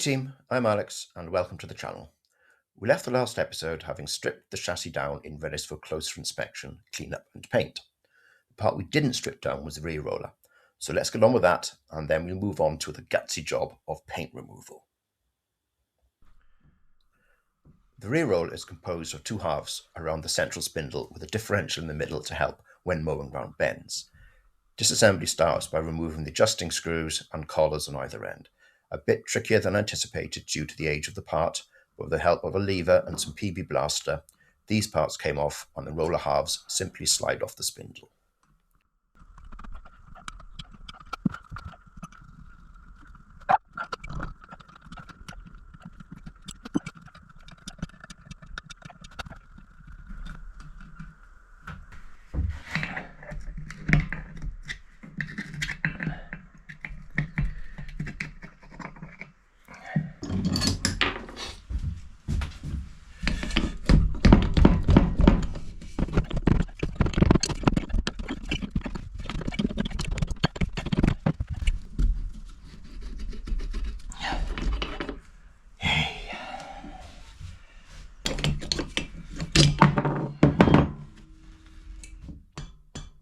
team, I'm Alex and welcome to the channel. We left the last episode having stripped the chassis down in readiness for closer inspection, cleanup and paint. The part we didn't strip down was the rear roller, so let's get on with that and then we'll move on to the gutsy job of paint removal. The rear roller is composed of two halves around the central spindle with a differential in the middle to help when mowing round bends. Disassembly starts by removing the adjusting screws and collars on either end. A bit trickier than anticipated due to the age of the part, but with the help of a lever and some PB blaster, these parts came off and the roller halves simply slide off the spindle.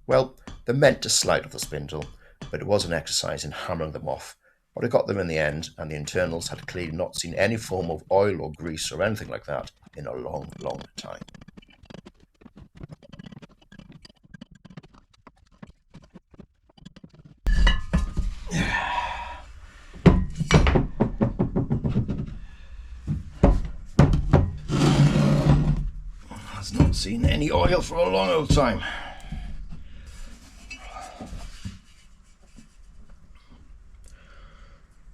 Well, they're meant to slide off the spindle, but it was an exercise in hammering them off. But I got them in the end, and the internals had clearly not seen any form of oil or grease or anything like that in a long, long time. Has not seen any oil for a long old time.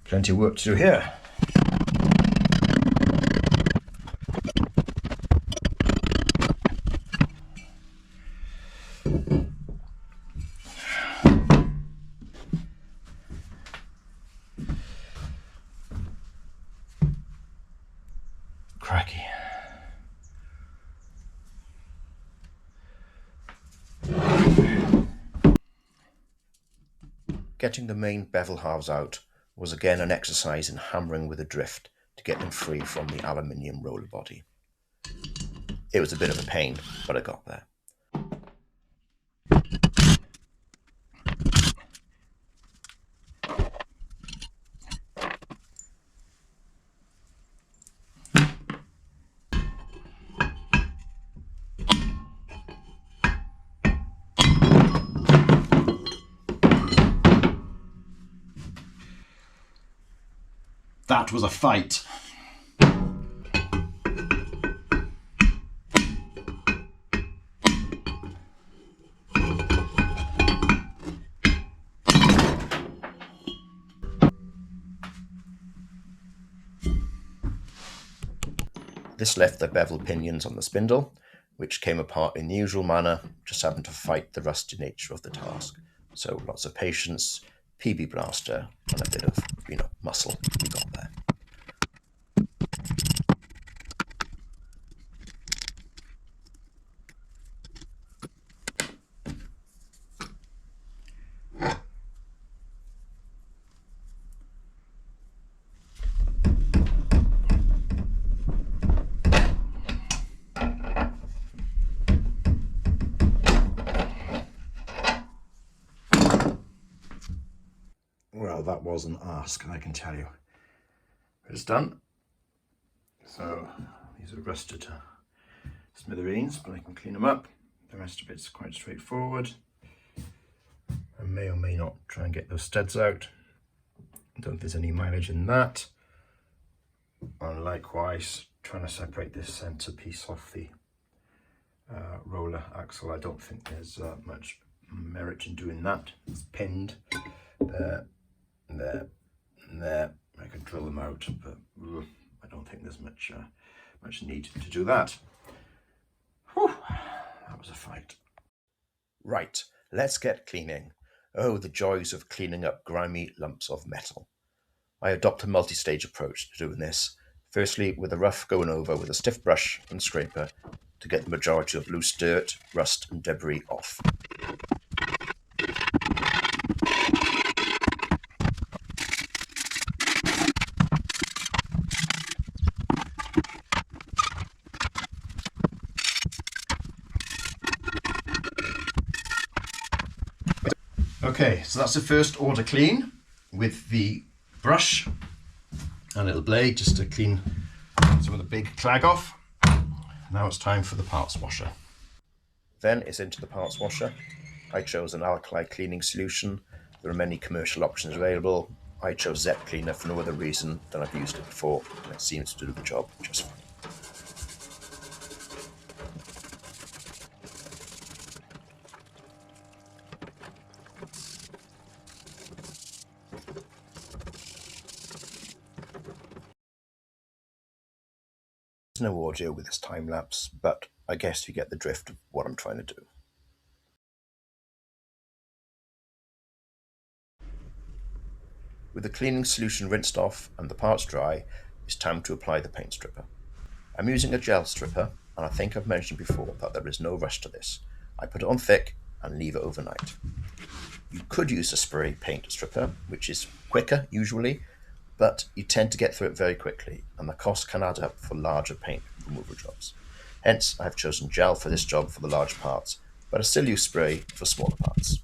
Plenty of work to do here. Cracky. Getting the main bevel halves out was again an exercise in hammering with a drift to get them free from the aluminium roller body. It was a bit of a pain, but I got there. That was a fight. This left the bevel pinions on the spindle, which came apart in the usual manner, just having to fight the rusty nature of the task. So lots of patience, PB blaster, and a bit of, muscle. We got there. Well, that was an ask, I can tell you. It's done. So these are rusted to smithereens, but I can clean them up. The rest of it's quite straightforward. I may or may not try and get those studs out. I don't think there's any mileage in that. And likewise, trying to separate this centre piece off the roller axle. I don't think there's much merit in doing that. It's pinned there, there, and there. I can drill them out, but I don't think there's much need to do that. Whew, that was a fight. Right, let's get cleaning. Oh, the joys of cleaning up grimy lumps of metal. I adopt a multi-stage approach to doing this. Firstly, with a rough going over with a stiff brush and scraper to get the majority of loose dirt, rust and debris off. Okay, so that's the first order clean with the brush and a little blade just to clean some of the big clag off. Now it's time for the parts washer. Then it's into the parts washer. I chose an alkali cleaning solution. There are many commercial options available. I chose Zep Cleaner for no other reason than I've used it before, and it seems to do the job just fine. There's no audio with this time lapse, but I guess you get the drift of what I'm trying to do. With the cleaning solution rinsed off and the parts dry, it's time to apply the paint stripper. I'm using a gel stripper, and I think I've mentioned before that there is no rush to this. I put it on thick and leave it overnight. You could use a spray paint stripper, which is quicker usually, but you tend to get through it very quickly, and the cost can add up for larger paint removal jobs. Hence, I've chosen gel for this job for the large parts, but I still use spray for smaller parts.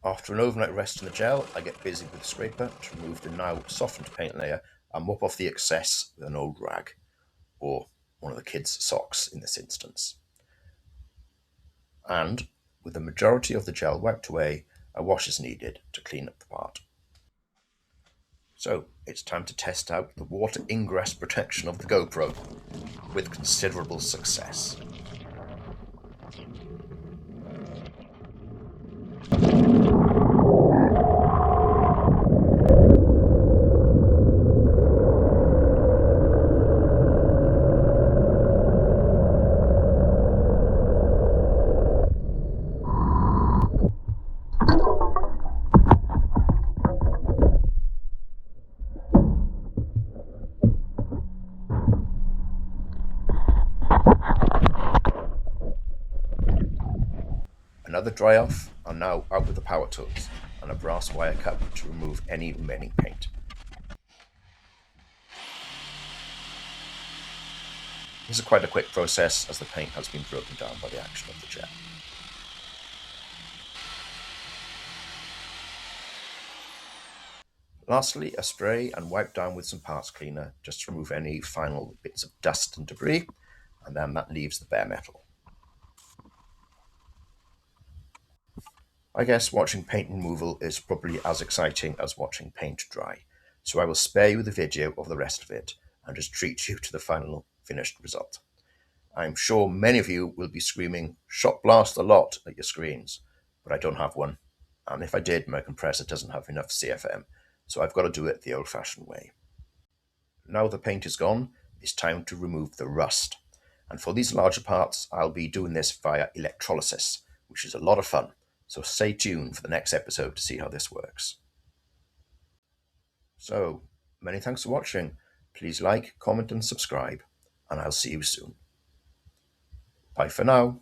After an overnight rest in the gel, I get busy with the scraper to remove the now softened paint layer and mop off the excess with an old rag, or one of the kids' socks in this instance. And, with the majority of the gel wiped away, a wash is needed to clean up the part. So, it's time to test out the water ingress protection of the GoPro, with considerable success. Another dry off, and now out with the power tools and a brass wire cup to remove any remaining paint. This is quite a quick process as the paint has been broken down by the action of the gel. Lastly, a spray and wipe down with some parts cleaner just to remove any final bits of dust and debris, and then that leaves the bare metal. I guess watching paint removal is probably as exciting as watching paint dry, so I will spare you the video of the rest of it and just treat you to the final finished result. I'm sure many of you will be screaming "shot blast" a lot at your screens, but I don't have one, and if I did, my compressor doesn't have enough CFM, so I've got to do it the old-fashioned way. Now the paint is gone, it's time to remove the rust, and for these larger parts, I'll be doing this via electrolysis, which is a lot of fun. So stay tuned for the next episode to see how this works. So, many thanks for watching. Please like, comment and subscribe, and I'll see you soon. Bye for now.